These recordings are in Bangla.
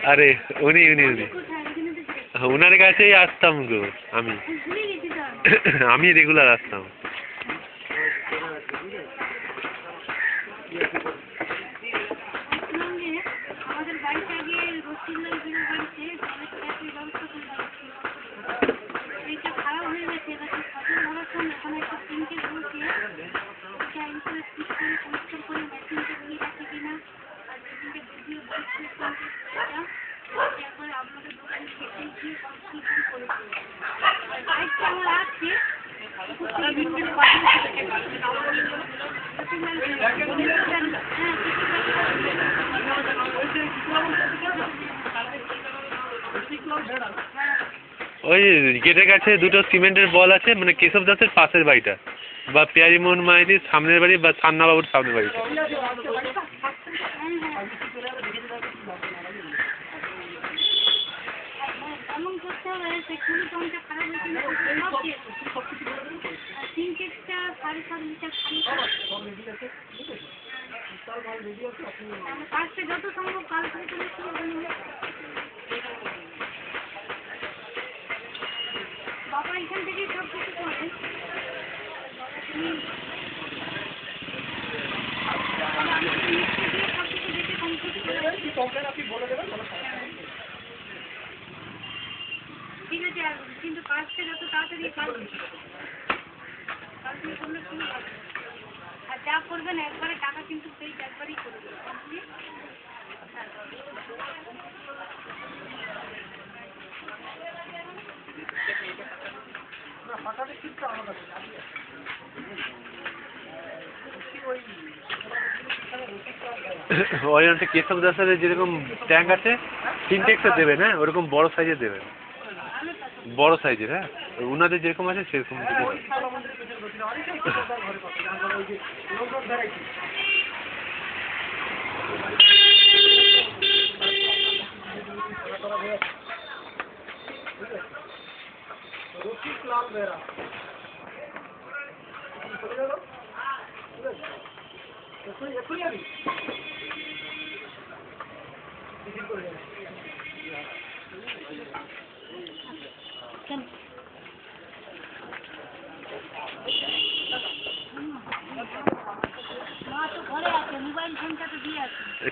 अरे उन्हीं उन्हीं उन्हीं उन्हारे काछेई आसताम गो आमी आमी रेगुलार आसताम ওই গেটের কাছে দুটো সিমেন্টের বল আছে মানে কেশব দাসের পাশের বাড়িটা বা পিয়ারিমোহন মাইতির সামনের বাড়ি বা সান্নাবাবুর সামনের বাড়িটা বাবা এখান থেকে সব কিছু করে ঠিক আছে কিন্তু কাজটা যত তাড়াতাড়ি আর যা করবেন একবারে টাকা কিন্তু সেই একবারই করবেন ওই একটা কেশব দাসের যেরকম ট্যাঙ্ক আছে সিনটেক্সে দেবেন হ্যাঁ ওরকম বড় সাইজে দেবেন বড় সাইজের হ্যাঁ উনাদের যেরকম আছে সেরকম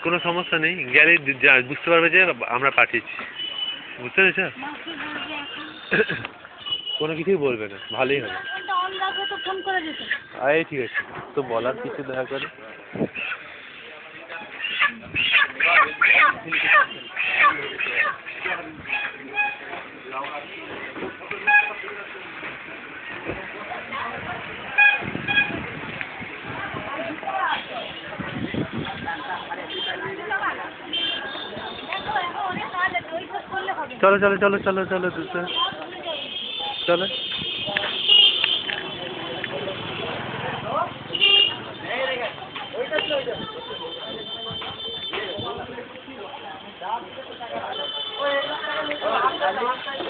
কোনো সমস্যা নেই গেলে বুঝতে পারবে যে আমরা পাঠিয়েছি বুঝতে পেরেছ কোনো কিছুই বলবে না ভালোই হবে এই ঠিক আছে তো বলার কিছু দয়া করে चलो चलो चलो चलो चलो चलो चलो আলু